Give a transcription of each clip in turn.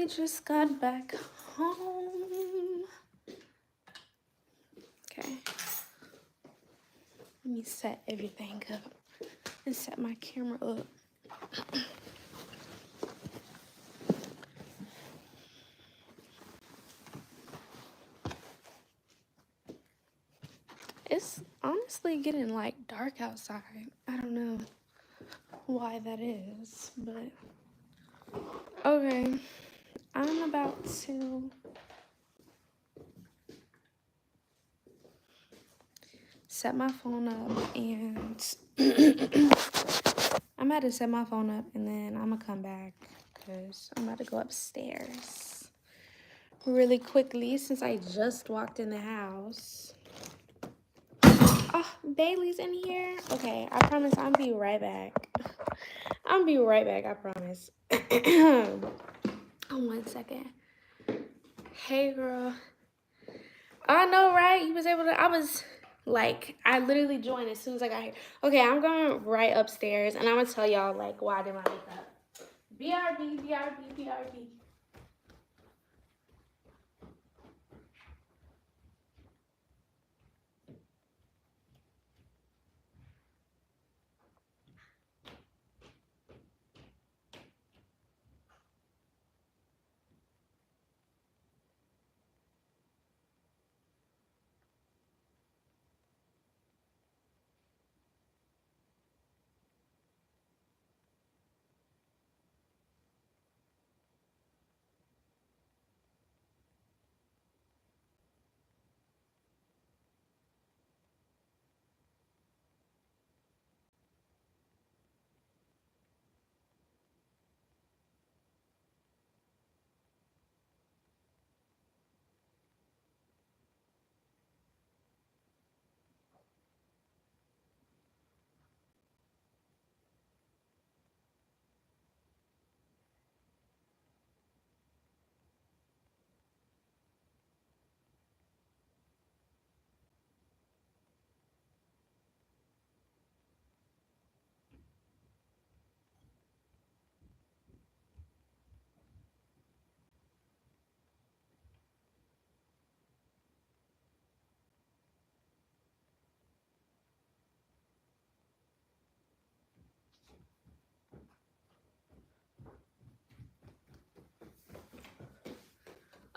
I just got back home. Okay. Let me set everything up and set my camera up. It's honestly getting like dark outside. I don't know why that is, but okay. I'm about to set my phone up and I'm about to set my phone up and then I'm gonna come back because I'm about to go upstairs really quickly since I just walked in the house. Oh, Bailey's in here? Okay, I promise I'll be right back. I'll be right back, I promise. Oh, 1 second. Hey, girl. I know, right? You was able to, I literally joined as soon as I got here. Okay, I'm going right upstairs, and I'm going to tell y'all, like, why I did my makeup. BRB, BRB, BRB.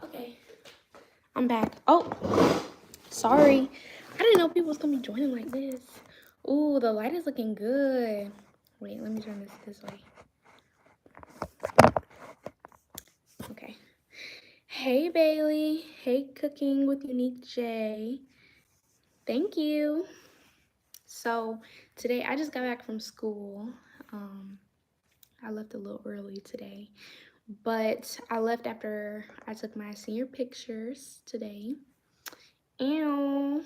Okay, I'm back. Oh, sorry. I didn't know people was going to be joining like this. Ooh, the light is looking good. Wait, let me turn this way. Okay. Hey, Bailey. Hey, Cooking with Unique J. Thank you. So today I just got back from school. I left a little early today, but I left after I took my senior pictures today. And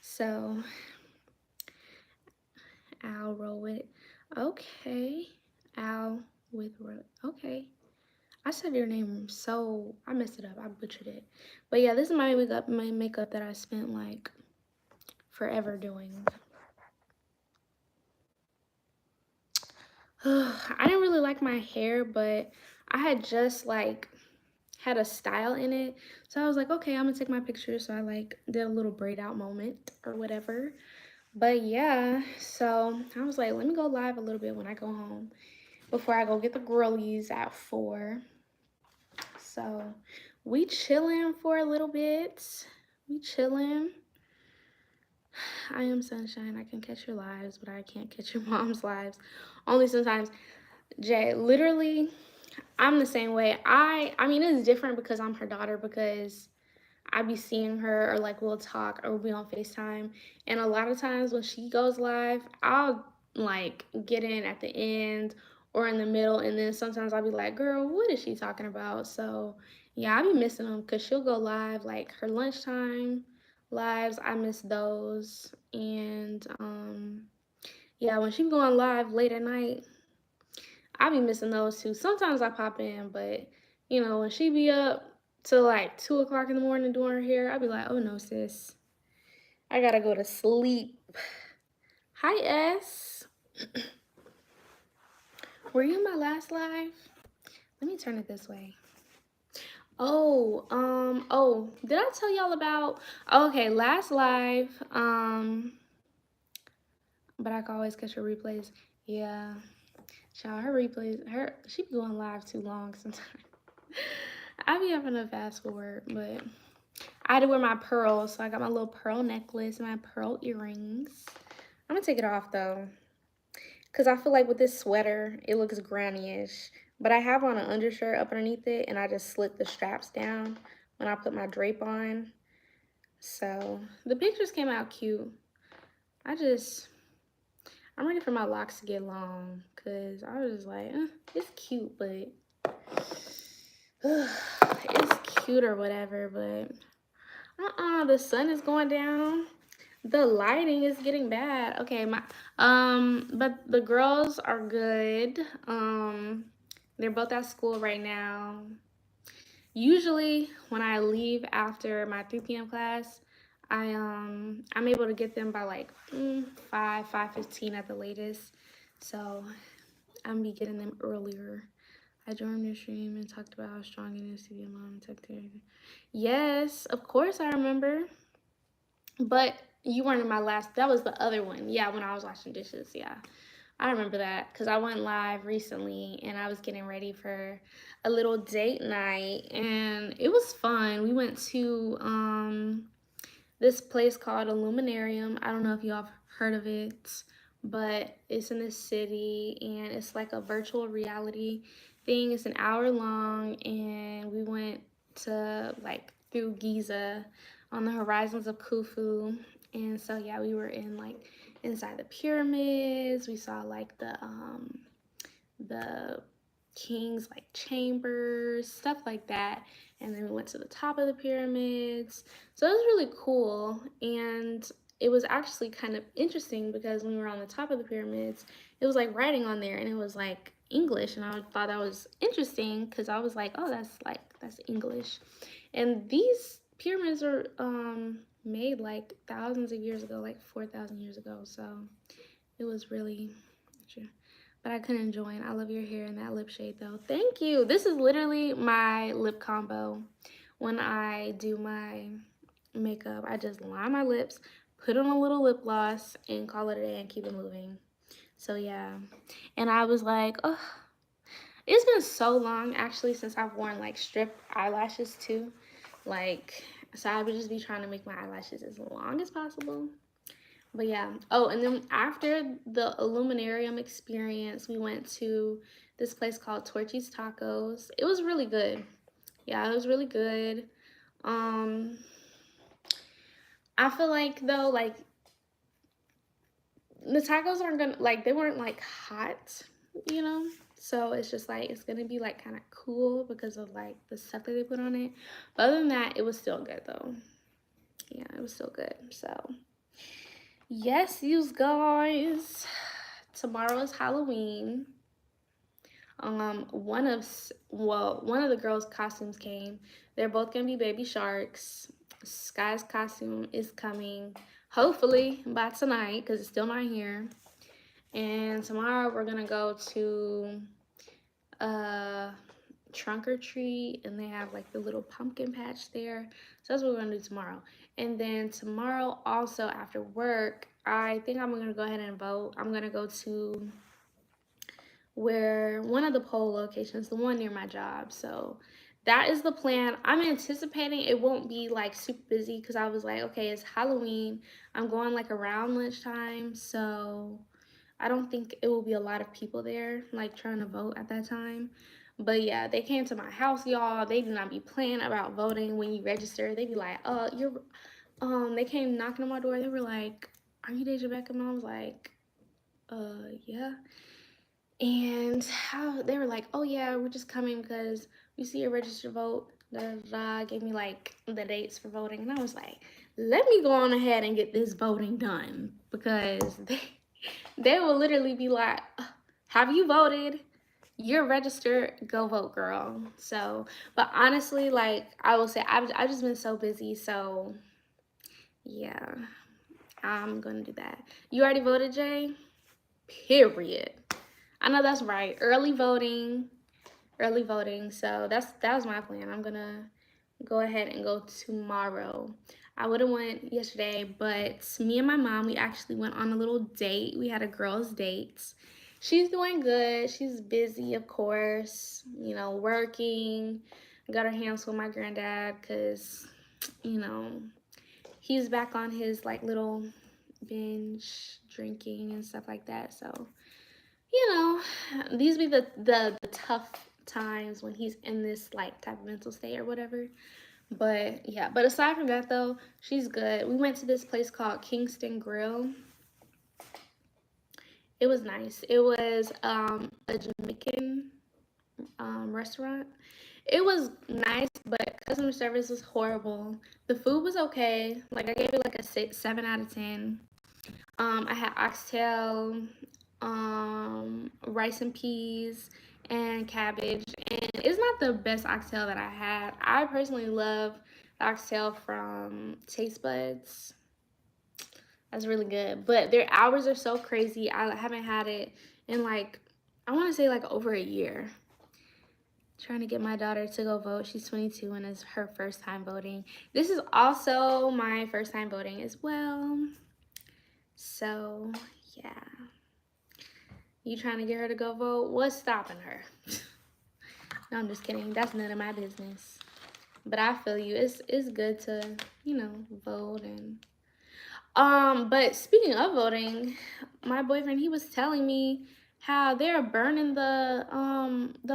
so I'll roll with it. Okay. Okay. I said your name so I messed it up. I butchered it. But yeah, this is my makeup that I spent like forever doing. I didn't really like my hair, but I had just like had a style in it. So I was like, okay, I'm gonna take my picture. So I like did a little braid out moment or whatever. But yeah, so I was like, let me go live a little bit when I go home before I go get the girlies at 4. So we chilling for a little bit. We chilling. I am sunshine. I can catch your lives, but I can't catch your mom's lives. Only sometimes. Jay, literally, I'm the same way. I mean, it's different because I'm her daughter, because I be seeing her or like we'll talk or we'll be on FaceTime. And a lot of times when she goes live, I'll like get in at the end or in the middle. And then sometimes I'll be like, girl, what is she talking about? So yeah, I be missing them because she'll go live like her lunchtime lives. I miss those. And yeah, when she be going live late at night, I be missing those too. Sometimes I pop in, but you know, when she be up till like 2 o'clock in the morning doing her hair, I be like, oh no, sis, I gotta go to sleep. Hi, S. Were you in my last live? Let me turn it this way. Did I tell y'all about, okay, last live, but I can always catch her replays. Yeah, child, her replays, she be going live too long sometimes. I be having to fast forward, but I had to wear my pearls, so I got my little pearl necklace, my pearl earrings. I'm gonna take it off though, because I feel like with this sweater, it looks granny-ish. But I have on an undershirt up underneath it, and I just slit the straps down when I put my drape on. So the pictures came out cute. I'm ready for my locks to get long, because I was just like, it's cute, but it's cute or whatever, but the sun is going down. The lighting is getting bad. Okay, but the girls are good. They're both at school right now. Usually when I leave after my 3 p.m. class, I'm able to get them by like 5:15 at the latest. So I'm gonna be getting them earlier. I joined your stream and talked about how strong it is to be a mom and texting. Yes, of course I remember. But you weren't in my last, that was the other one. Yeah, when I was washing dishes, yeah. I remember that because I went live recently and I was getting ready for a little date night and it was fun. We went to this place called Illuminarium. I don't know if y'all have heard of it, but it's in the city and it's like a virtual reality thing. It's an hour long and we went to like through Giza on the horizons of Khufu. And so yeah, we were in like inside the pyramids. We saw like the king's like chambers, stuff like that. And then we went to the top of the pyramids. So it was really cool. And it was actually kind of interesting because when we were on the top of the pyramids, it was like writing on there and it was like English. And I thought that was interesting because I was like, oh, that's English. And these pyramids are made like thousands of years ago, like 4,000 years ago. So it was really, but I couldn't join. I love your hair and that lip shade though. Thank you. This is literally my lip combo. When I do my makeup, I just line my lips, put on a little lip gloss, and call it a day and keep it moving. So yeah. And I was like, oh, it's been so long actually since I've worn like strip eyelashes too. Like, so I would just be trying to make my eyelashes as long as possible. But yeah. Oh, and then after the Illuminarium experience, we went to this place called Torchy's Tacos. It was really good. Yeah, it was really good. I feel like though, like the tacos aren't gonna like they weren't like hot, you know. So it's just like it's gonna be like kind of cool because of like the stuff that they put on it. But other than that, it was still good though. Yeah, it was still good. So yes, you guys. Tomorrow is Halloween. One of the girls' costumes came. They're both gonna be baby sharks. Sky's costume is coming hopefully by tonight because it's still not here. And tomorrow we're gonna go to trunk or treat and they have like the little pumpkin patch there. So that's what we're gonna do tomorrow. And then tomorrow also after work, I think I'm gonna go ahead and vote. I'm gonna go to where one of the poll locations, the one near my job. So that is the plan. I'm anticipating it won't be like super busy because I was like, okay, it's Halloween. I'm going like around lunchtime. So I don't think it will be a lot of people there like trying to vote at that time. But yeah, they came to my house, y'all. They did not be playing about voting when you register. They be like, they came knocking on my door. They were like, are you Deja Beckham? And I was like, yeah. And they were like, oh yeah, we're just coming because we see a registered vote. Gave me like the dates for voting. And I was like, let me go on ahead and get this voting done because they will literally be like, have you voted? You're registered, go vote, girl. So, but honestly, like I will say, I've just been so busy. So yeah, I'm gonna do that. You already voted, Jay? Period. I know that's right. Early voting early voting. So that was my plan. I'm gonna go ahead and go tomorrow. I would have went yesterday, but me and my mom, we actually went on a little date. We had a girls' date. She's doing good. She's busy, of course, you know, working. Got her hands with my granddad because, you know, he's back on his like little binge drinking and stuff like that. So, you know, these be the tough times when he's in this like type of mental state or whatever. But yeah, but aside from that though, she's good. We went to this place called Kingston Grill. It was nice. It was a Jamaican restaurant. It was nice, but customer service was horrible. The food was okay. Like I gave it like a 7 out of 10. I had oxtail, rice and peas, and cabbage. And it's not the best oxtail that I had. I personally love the oxtail from Taste Buds. That's really good. But their hours are so crazy. I haven't had it in like, I want to say like over a year. Trying to get my daughter to go vote. She's 22 and it's her first time voting. This is also my first time voting as well. So, yeah. You trying to get her to go vote? What's stopping her? No, I'm just kidding. That's none of my business. But I feel you. It's good to, you know, vote and but speaking of voting, my boyfriend, he was telling me how they're burning the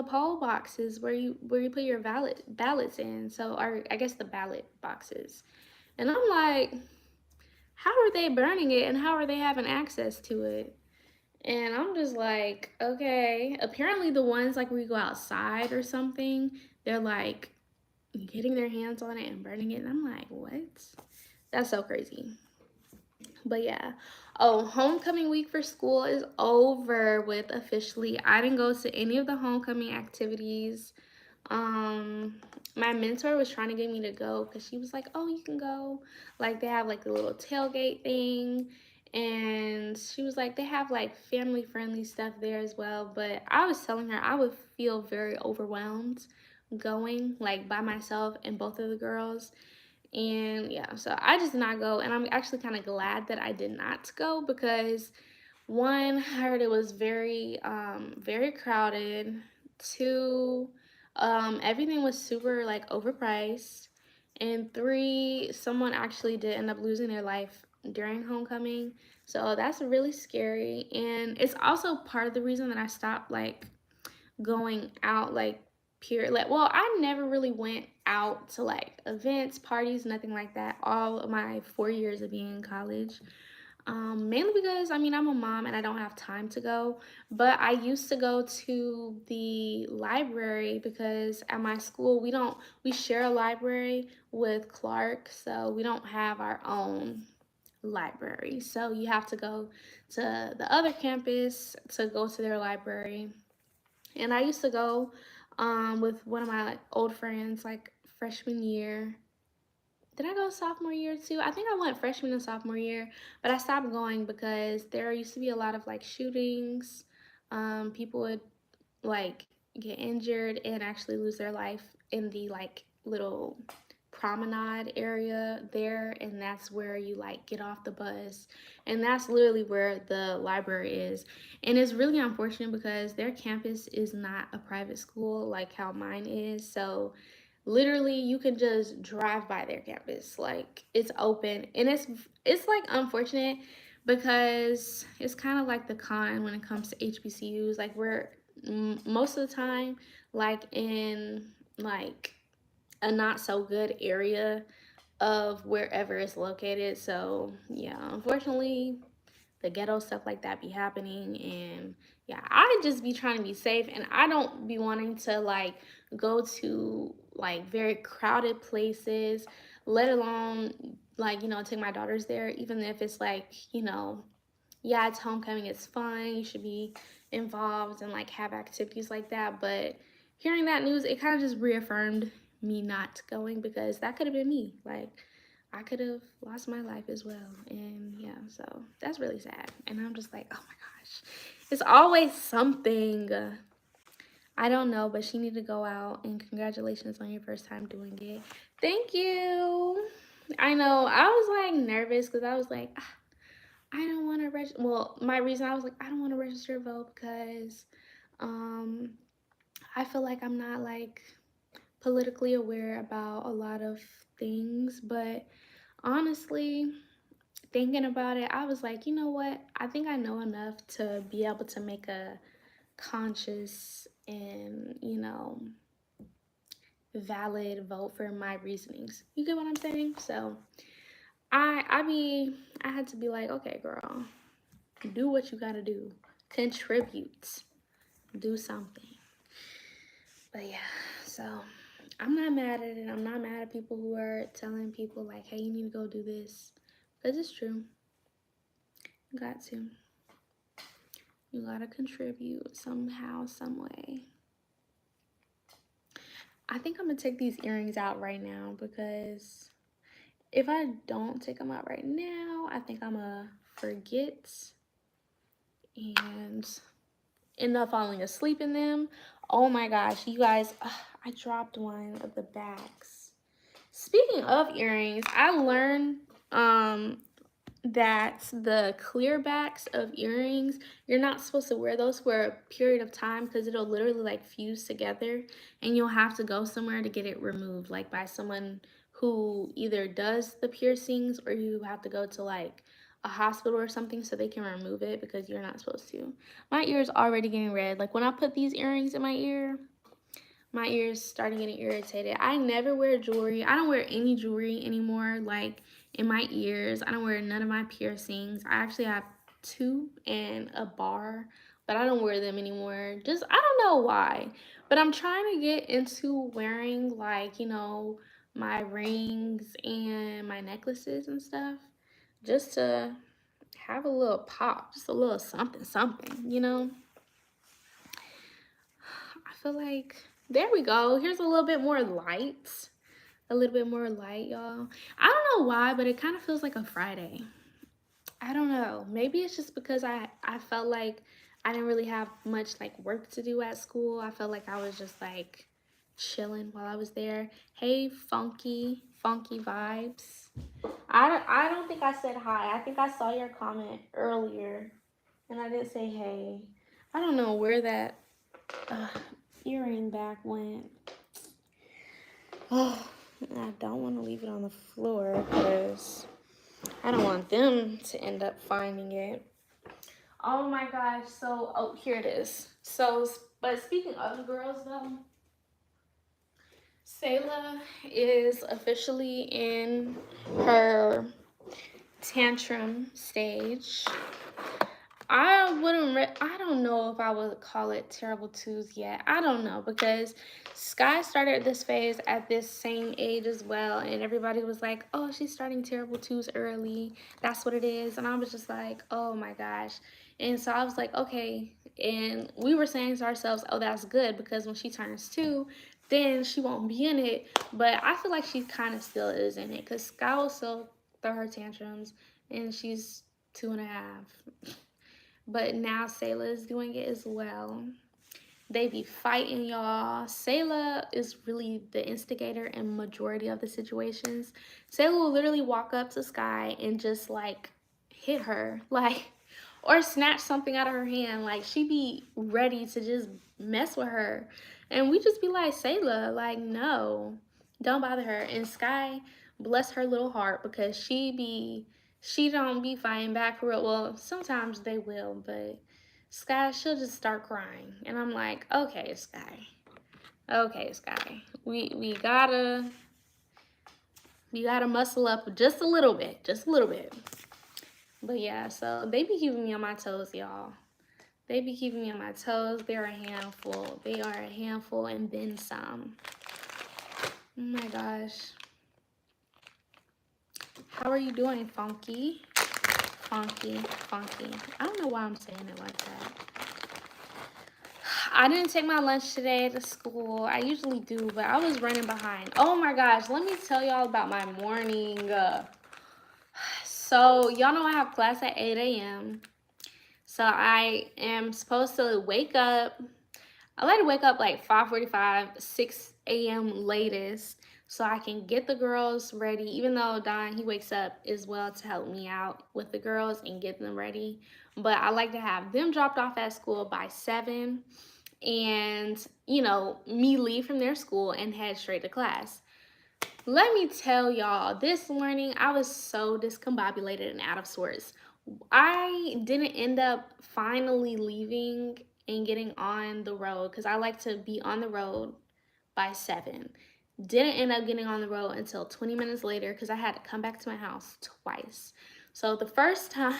poll boxes where you put your ballots in. So, or I guess the ballot boxes. And I'm like, how are they burning it and how are they having access to it? And I'm just like, okay. Apparently the ones like where you go outside or something, they're like getting their hands on it and burning it. And I'm like, what? That's so crazy. But yeah. Oh, homecoming week for school is over with officially. I didn't go to any of the homecoming activities. Um, my mentor was trying to get me to go because she was like, "Oh, you can go." Like they have like a little tailgate thing, and she was like, they have like family friendly stuff there as well. But I was telling her I would feel very overwhelmed going like by myself and both of the girls. And yeah, so I just did not go, and I'm actually kind of glad that I did not go because one, I heard it was very crowded. Two, everything was super like overpriced. And three, someone actually did end up losing their life during homecoming. So that's really scary. And it's also part of the reason that I stopped like going out like period. Like, well, I never really went out to like events, parties, nothing like that all of my 4 years of being in college. Mainly because I mean I'm a mom and I don't have time to go, but I used to go to the library because at my school we share a library with Clark, so we don't have our own library. So you have to go to the other campus to go to their library. And I used to go with one of my like old friends like freshman year. Did I go sophomore year too? I think I went freshman and sophomore year, but I stopped going because there used to be a lot of like shootings. People would like get injured and actually lose their life in the like little promenade area there, and that's where you like get off the bus, and that's literally where the library is. And it's really unfortunate because their campus is not a private school like how mine is. So literally you can just drive by their campus, like it's open. And it's like unfortunate because it's kind of like the con when it comes to HBCUs. Like we're most of the time like in like a not so good area of wherever it's located. So yeah, unfortunately the ghetto stuff like that be happening. And yeah, I just be trying to be safe, and I don't be wanting to like go to like very crowded places, let alone like, you know, take my daughters there, even if it's like, you know, yeah, it's homecoming, it's fun, you should be involved and like have activities like that. But hearing that news, it kind of just reaffirmed me not going because that could have been me. Like I could have lost my life as well. And yeah, so that's really sad. And I'm just like, oh my gosh, it's always something. I don't know, but she need to go out, and congratulations on your first time doing it. Thank you. I know. I was like nervous because I was like, I don't want to register. Well, my reason I was like, I don't want to register to vote because um I feel like I'm not like politically aware about a lot of things, but honestly, thinking about it, I was like, you know what? I think I know enough to be able to make a conscious and, valid vote for my reasonings. You get what I'm saying? So I had to be like, okay, girl, do what you gotta do. Contribute. Do something. But yeah, so I'm not mad at it. I'm not mad at people who are telling people like, hey, you need to go do this. Because it's true. You got to. You gotta contribute somehow, some way. I think I'm gonna take these earrings out right now because if I don't take them out right now, I think I'm gonna forget and end up falling asleep in them. Oh my gosh, you guys, I dropped one of the bags. Speaking of earrings, I learned that the clear backs of earrings, you're not supposed to wear those for a period of time because it'll literally like fuse together and you'll have to go somewhere to get it removed, like by someone who either does the piercings or you have to go to like a hospital or something so they can remove it because you're not supposed to. My ear's already getting red. Like when I put these earrings in my ears starting getting irritated. I never wear jewelry. I don't wear any jewelry anymore, like in my ears. I don't wear none of my piercings. I actually have 2 and a bar, but I don't wear them anymore. Just, I don't know why. But I'm trying to get into wearing like, my rings and my necklaces and stuff just to have a little pop, just a little something, something. I feel like there we go. Here's a little bit more light. A little bit more light, y'all. I don't know why, but it kind of feels like a Friday. I don't know. Maybe it's just because I felt like I didn't really have much like work to do at school. I felt like I was just like chilling while I was there. Hey, funky vibes. I don't think I said hi. I think I saw your comment earlier and I didn't say hey. I don't know where that uh, earring back went. Oh, I don't want to leave it on the floor because I don't want them to end up finding it. Oh my gosh. So, oh, here it is. So, but speaking of girls though, Sayla is officially in her tantrum stage. I don't know if I would call it terrible twos yet. I don't know because Sky started this phase at this same age as well, and everybody was like, oh, she's starting terrible twos early. That's what it is. And I was just like, oh my gosh. And so I was like, okay. And we were saying to ourselves, oh, that's good because when she turns 2, then she won't be in it. But I feel like she kind of still is in it because Sky will still throw her tantrums, and she's 2.5. But now Sayla is doing it as well. They be fighting, y'all. Sayla is really the instigator in majority of the situations. Sayla will literally walk up to Sky and just like hit her, like, or snatch something out of her hand. Like she be ready to just mess with her, and we just be like, Sayla, like, no, don't bother her. And Sky, bless her little heart, because she don't be fighting back for real. Well, sometimes they will, but Sky, she'll just start crying. And I'm like, okay, Sky. Okay, Sky. We gotta muscle up just a little bit. Just a little bit. But yeah, so they be keeping me on my toes, y'all. They be keeping me on my toes. They're a handful. They are a handful and then some. Oh my gosh. How are you doing, Funky? Funky. I don't know why I'm saying it like that. I didn't take my lunch today to school. I usually do, but I was running behind. Oh my gosh, let me tell y'all about my morning. So y'all know I have class at 8 a.m. So I am supposed to wake up. I like to wake up like 5:45, 6 a.m. latest, so I can get the girls ready. Even though Don, he wakes up as well to help me out with the girls and get them ready. But I like to have them dropped off at school by 7, and me leave from their school and head straight to class. Let me tell y'all, this morning I was so discombobulated and out of sorts. I didn't end up finally leaving and getting on the road because I like to be on the road by 7. Didn't end up getting on the road until 20 minutes later because I had to come back to my house twice. So the first time,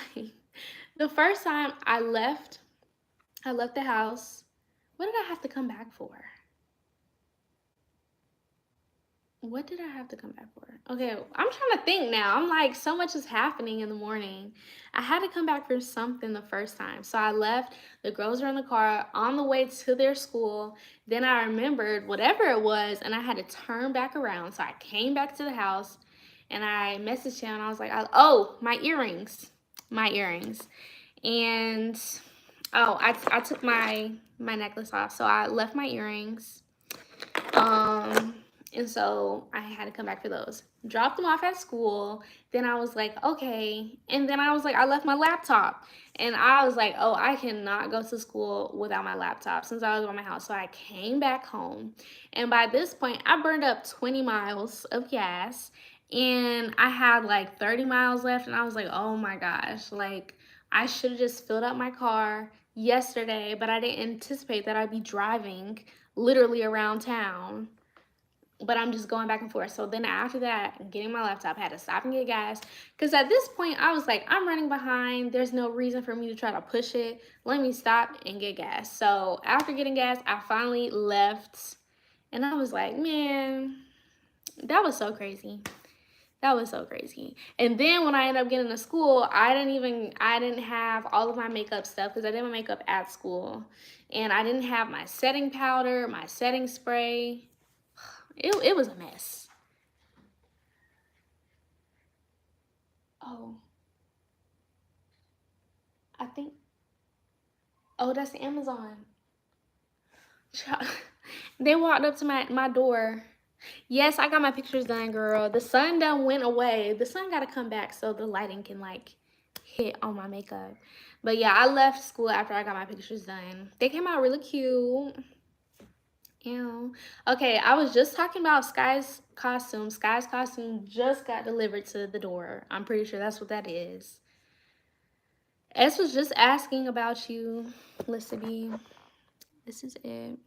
I left the house. What did I have to come back for? What did I have to come back for? Okay, I'm trying to think now. I'm like, so much is happening in the morning. I had to come back for something the first time. So I left, the girls were in the car on the way to their school. Then I remembered whatever it was, and I had to turn back around. So I came back to the house, and I messaged him, and I was like, oh, my earrings. My earrings. And, oh, I took my necklace off. So I left my earrings. And so I had to come back for those. Dropped them off at school. Then I was like, okay. And then I was like, I left my laptop. And I was like, oh, I cannot go to school without my laptop since I was at my house. So I came back home. And by this point, I burned up 20 miles of gas. And I had like 30 miles left. And I was like, oh my gosh. Like, I should have just filled up my car yesterday. But I didn't anticipate that I'd be driving literally around town, but I'm just going back and forth. So then after that, getting my laptop, I had to stop and get gas, because at this point I was like, I'm running behind, there's no reason for me to try to push it, let me stop and get gas. So after getting gas, I finally left, and I was like, man, that was so crazy. That was so crazy. And then when I ended up getting to school, I didn't have all of my makeup stuff because I did my makeup at school. And I didn't have my setting powder, my setting spray. It was a mess. Oh, I think, oh, that's Amazon. They walked up to my door. Yes, I got my pictures done, girl. The sun done went away. The sun got to come back so the lighting can like hit on my makeup. But yeah, I left school after I got my pictures done. They came out really cute. Ew. Okay, I was just talking about Sky's costume. Sky's costume just got delivered to the door. I'm pretty sure that's what that is. S was just asking about you, Lissa B. This is it.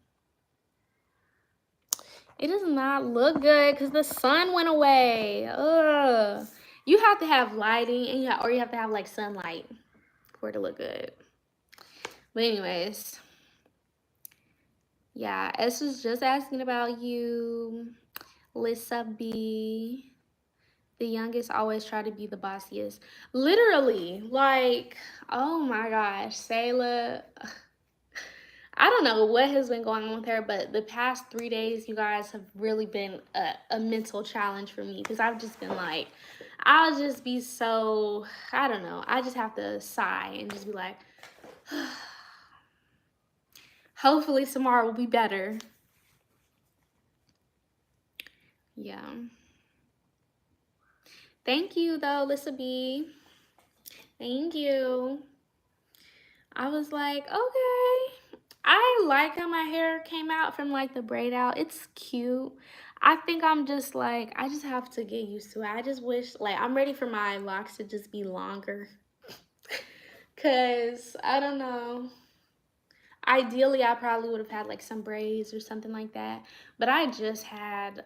It does not look good because the sun went away. Ugh. You have to have lighting, and or you have to have like sunlight for it to look good. But anyways, yeah, S was just asking about you, Lissa B. The youngest always try to be the bossiest. Literally, like, oh my gosh, Sayla. I don't know what has been going on with her, but the past 3 days, you guys, have really been a mental challenge for me, because I've just been like, I'll just be so, I don't know. I just have to sigh and just be like, hopefully tomorrow will be better. Yeah. Thank you, though, Lissa B. Thank you. I was like, okay. I like how my hair came out from like the braid out. It's cute. I think I'm just like, I just have to get used to it. I just wish, like, I'm ready for my locks to just be longer. Cause I don't know. Ideally, I probably would have had like some braids or something like that. But I just had,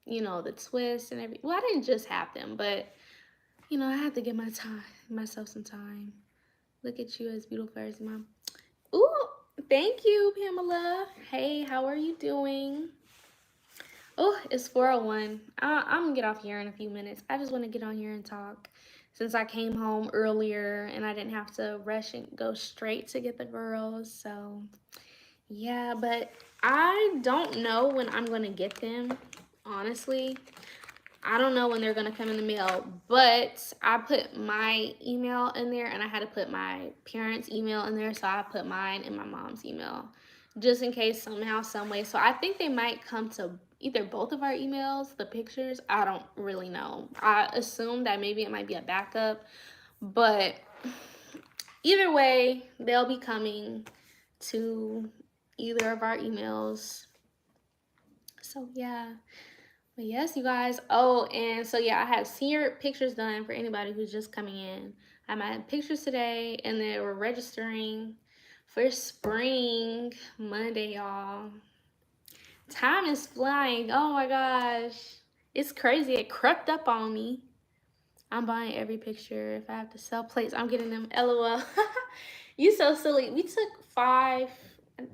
the twists and everything. Well, I didn't just have them, but I had to give myself some time. Look at you, as beautiful as mom. Ooh, thank you, Pamela. Hey, how are you doing? Oh, it's 4:01. I'm gonna get off here in a few minutes. I just want to get on here and talk since I came home earlier and I didn't have to rush and go straight to get the girls. So, yeah, but I don't know when I'm gonna get them, honestly. I don't know when they're gonna come in the mail, but I put my email in there and I had to put my parents' email in there, so I put mine and my mom's email. just in case somehow, some way. So I think they might come to either both of our emails, the pictures. I don't really know. I assume that maybe it might be a backup, but either way, they'll be coming to either of our emails. So yeah. But yes, you guys. Oh, and so yeah, I had senior pictures done for anybody who's just coming in. I had my pictures today, and then we're registering for spring Monday, y'all. Time is flying. Oh my gosh. It's crazy. It crept up on me. I'm buying every picture. If I have to sell plates, I'm getting them. LOL. You so silly. We took 5.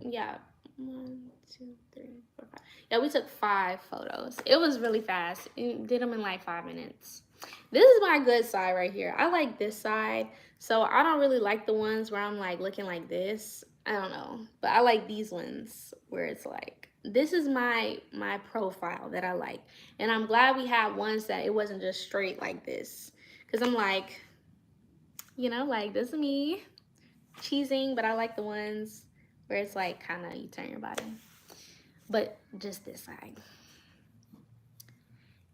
Yeah. 1, 2, 3, 4, 5. Yeah, we took 5 photos. It was really fast. Did them in like 5 minutes. This is my good side right here. I like this side. So I don't really like the ones where I'm like looking like this. I don't know. But I like these ones where it's like, this is my profile that I like. And I'm glad we had ones that it wasn't just straight like this. Because I'm like, you know, like this is me cheesing, but I like the ones where it's like kind of you turn your body. But just this side.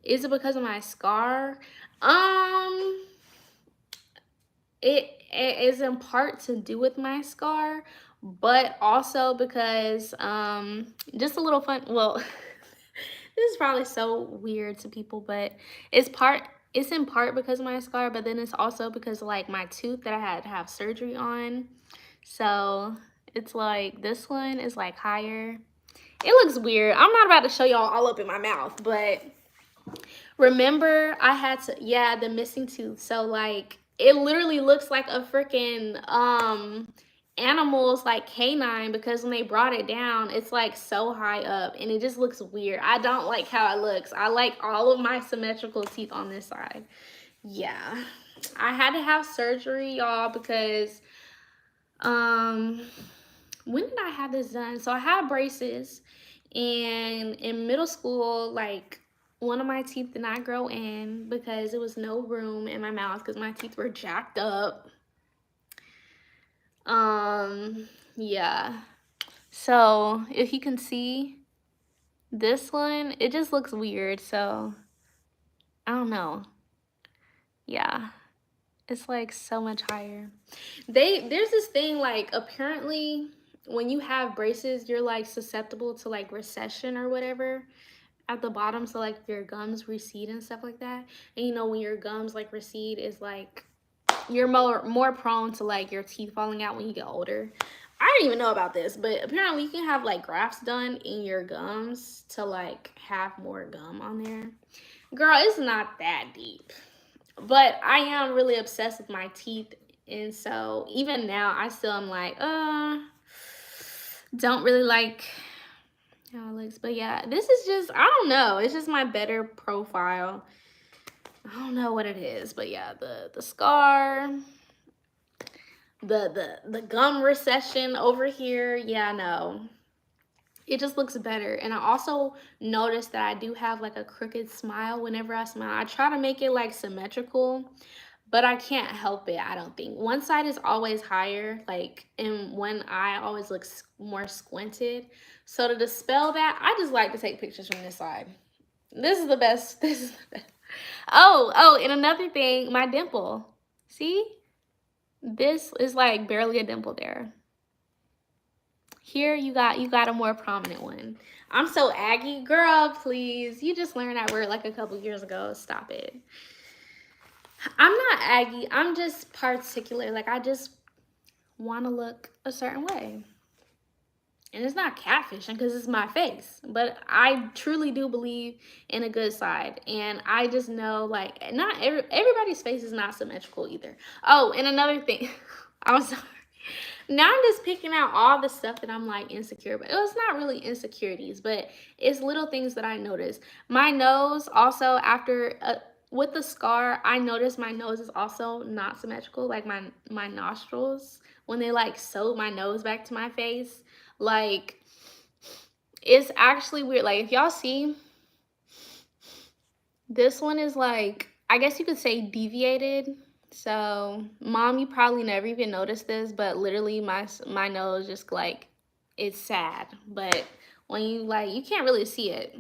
Is it because of my scar? It is in part to do with my scar, but also because just a little fun. Well, this is probably so weird to people, but it's in part because of my scar, but then it's also because of like my tooth that I had to have surgery on. So it's like this one is like higher. It looks weird. I'm not about to show y'all all up in my mouth, but remember I had to, yeah, the missing tooth. So like it literally looks like a freaking animal's like canine, because when they brought it down, it's like so high up and it just looks weird. I don't like how it looks. I like all of my symmetrical teeth on this side. Yeah, I had to have surgery, y'all, because when did I have this done? So I had braces, and in middle school, like one of my teeth did not grow in because there was no room in my mouth because my teeth were jacked up. Yeah. So if you can see this one, it just looks weird. So I don't know. Yeah. It's like so much higher. There's this thing, like apparently when you have braces, you're like susceptible to like recession or whatever at the bottom, so like your gums recede and stuff like that. And you know, when your gums like recede, is like you're more prone to like your teeth falling out when you get older. I didn't even know about this, but apparently you can have like grafts done in your gums to like have more gum on there. Girl, it's not that deep. But I am really obsessed with my teeth, and so even now I still am like, don't really like how it looks. But yeah, this is just, I don't know, it's just my better profile. I don't know what it is, but yeah, the scar, the gum recession over here, yeah, no, it just looks better. And I also noticed that I do have like a crooked smile whenever I smile. I try to make it like symmetrical, but I can't help it, I don't think. One side is always higher, like, and one eye always looks more squinted. So to dispel that, I just like to take pictures from this side. This is the best. This is the best. Oh, and another thing, my dimple. See? This is like barely a dimple there. Here you got a more prominent one. I'm so aggy. Girl, please. You just learned that word like a couple years ago. Stop it. I'm not aggy. I'm just particular. Like, I just want to look a certain way. And it's not catfishing because it's my face. But I truly do believe in a good side. And I just know, like, not everybody's face is not symmetrical either. Oh, and another thing. I'm sorry. Now I'm just picking out all the stuff that I'm like insecure about. It's not really insecurities, but it's little things that I notice. My nose also, after with the scar, I noticed my nose is also not symmetrical. Like my nostrils, when they like sewed my nose back to my face, like it's actually weird. Like if y'all see, this one is like, I guess you could say deviated. So mom, you probably never even noticed this, but literally my nose just like it's sad. But when you like, you can't really see it.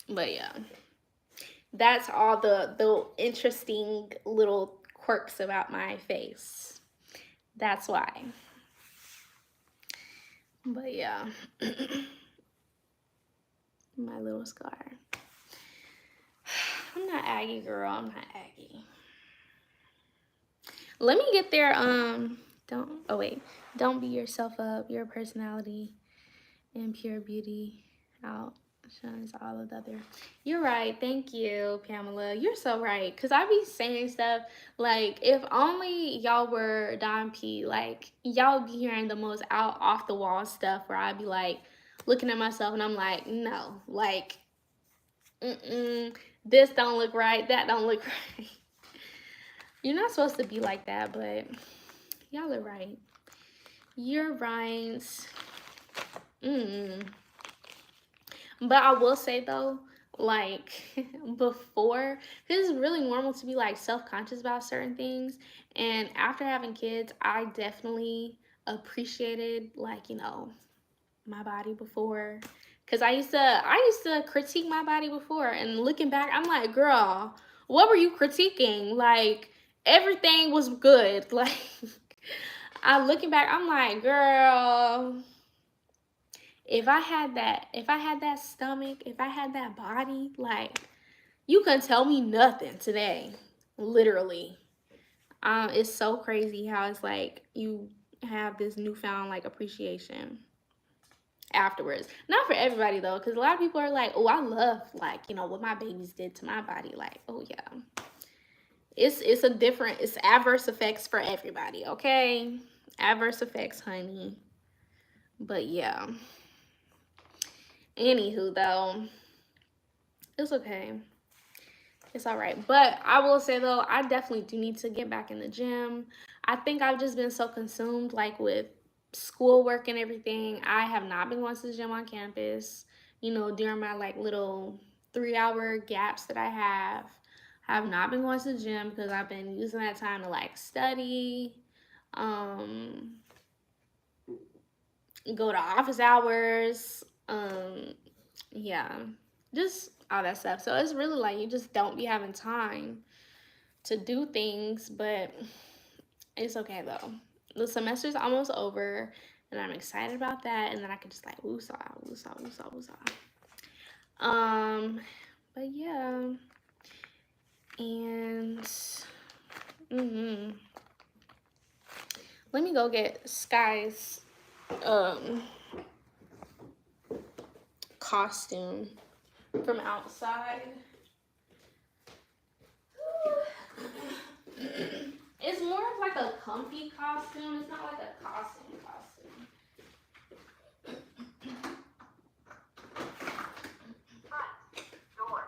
But yeah, that's all the interesting little quirks about my face. That's why. But yeah, my little scar. I'm not Aggie, girl. I'm not Aggie. Let me get there. Don't beat yourself up. Your personality and pure beauty out shines all of the other. You're right. Thank you, Pamela. You're so right. Cause I be saying stuff like, if only y'all were Don P, like y'all would be hearing the most out off the wall stuff where I'd be like looking at myself and I'm like, no, like, this don't look right. That don't look right. You're not supposed to be like that, but y'all are right. You're right. But I will say though, like before, this is really normal to be like self-conscious about certain things. And after having kids, I definitely appreciated, like, you know, my body before. Cause I used to critique my body before, and looking back, I'm like, girl, what were you critiquing? Like, everything was good. Like, looking back, I'm like, girl, if I had that stomach, if I had that body, like, you couldn't tell me nothing today. Literally. It's so crazy how it's like you have this newfound like appreciation afterwards. Not for everybody though, because a lot of people are like, oh, I love, like, you know, what my babies did to my body. Like, oh yeah. It's adverse effects for everybody, okay? Adverse effects, honey. But yeah. Anywho though, it's okay. It's all right. But I will say though, I definitely do need to get back in the gym. I think I've just been so consumed like with schoolwork and everything. I have not been going to the gym on campus, you know, during my like little 3-hour gaps that I have. I have not been going to the gym because I've been using that time to like study, go to office hours, yeah, just all that stuff. So it's really like you just don't be having time to do things, but it's okay though. The semester's almost over and I'm excited about that, and then I can just like woosah, woosah, woosah, woosah. But yeah. And let me go get Sky's costume from outside. It's more of like a comfy costume. It's not like a costume. Hi, door.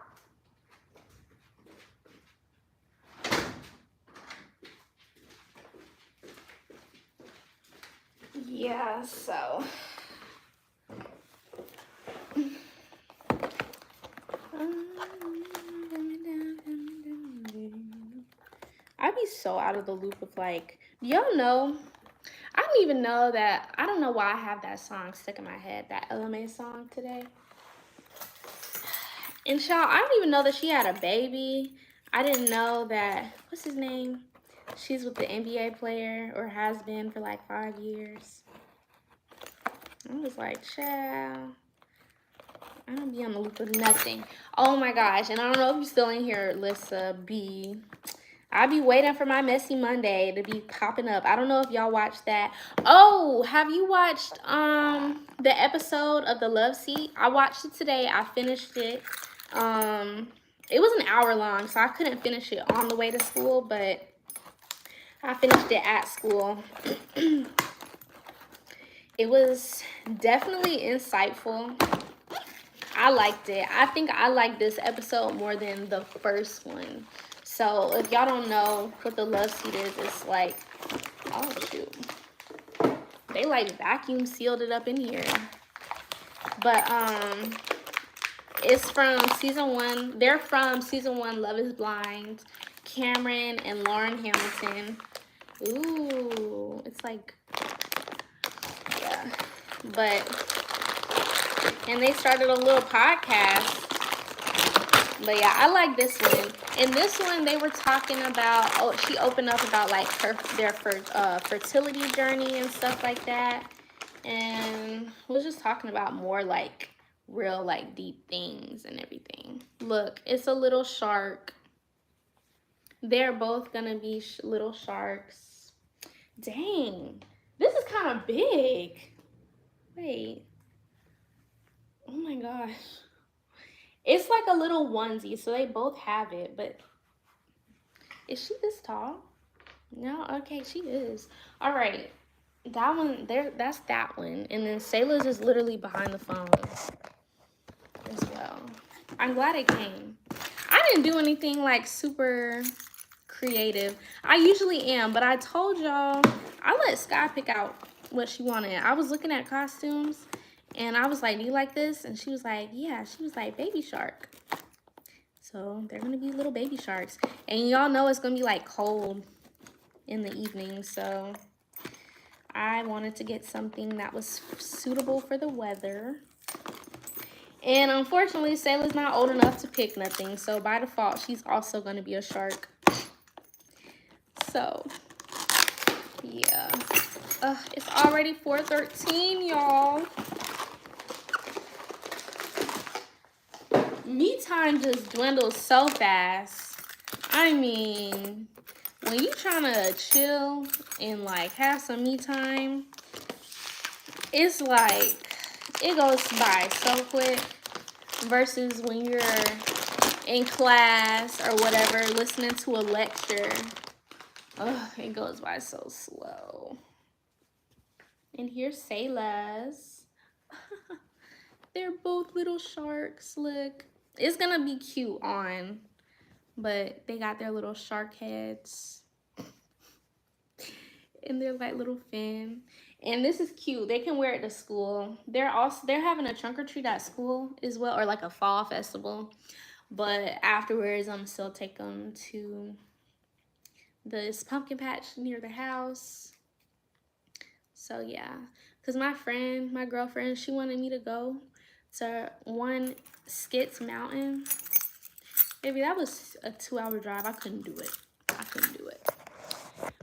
Yeah, so I'd be so out of the loop of like, y'all know, I don't even know that, I don't know why I have that song stuck in my head, that LMA song today. And y'all, I don't even know that she had a baby. I didn't know that, what's his name? She's with the NBA player, or has been for like 5 years. I was like, child, I don't be on the loop of nothing. Oh my gosh, and I don't know if you're still in here, Lissa B. I be waiting for my Messy Monday to be popping up. I don't know if y'all watched that. Oh, have you watched the episode of The Love Seat? I watched it today. I finished it. It was an hour long, so I couldn't finish it on the way to school, but I finished it at school. It was definitely insightful. I liked it. I think I liked this episode more than the first one. So if y'all don't know what The Love Seat is, it's like, oh shoot, they like vacuum sealed it up in here. But it's from season 1. They're from season 1, Love is Blind. Cameron and Lauren Hamilton. Ooh, it's like, yeah, And they started a little podcast. But yeah, I like this one. In this one, they were talking about, she opened up about like their fertility journey and stuff like that. And was just talking about more like real like deep things and everything. Look, it's a little shark. They're both gonna be little sharks. Dang, this is kind of big. Wait. Oh my gosh. It's like a little onesie, so they both have it, but is she this tall? No, okay, she is. All right, that one there, that's that one. And then Sayla's is literally behind the phone as well. I'm glad it came. I didn't do anything like super creative. I usually am, but I told y'all, I let Sky pick out what she wanted. I was looking at costumes and I was like, do you like this? And she was like, yeah. She was like, baby shark. So they're gonna be little baby sharks. And y'all know it's gonna be like cold in the evening. So I wanted to get something that was suitable for the weather. And unfortunately, Sayla's not old enough to pick nothing. So by default, she's also gonna be a shark. So yeah. It's already 4:13, y'all. Me time just dwindles so fast. I mean, when you trying to chill and like have some me time, it's like it goes by so quick versus when you're in class or whatever listening to a lecture. It goes by so slow. And here's Sayla's. They're both little sharks. Look, it's gonna be cute on, but they got their little shark heads and they're like little fin. And this is cute. They can wear it to school. They're having a trunk or treat at school as well, or like a fall festival. But afterwards, I'm still take them to this pumpkin patch near the house. So yeah, because my girlfriend, she wanted me to go to one Skits Mountain. Maybe that was a 2-hour drive. I couldn't do it.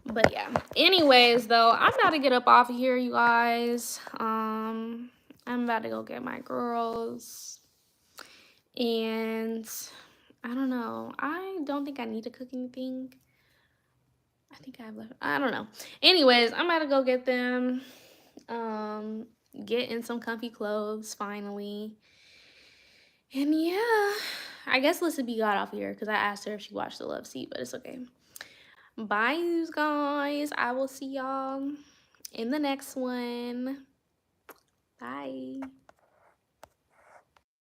But yeah, anyways though, I'm about to get up off of here, you guys. I'm about to go get my girls, and I don't know, I don't think I need to cook anything. I think I have left, I don't know. Anyways, I'm about to go get them, get in some comfy clothes finally. And yeah, I guess Lissa B got off here because I asked her if she watched the Love Seat, but it's okay. Bye, you guys. I will see y'all in the next one. Bye.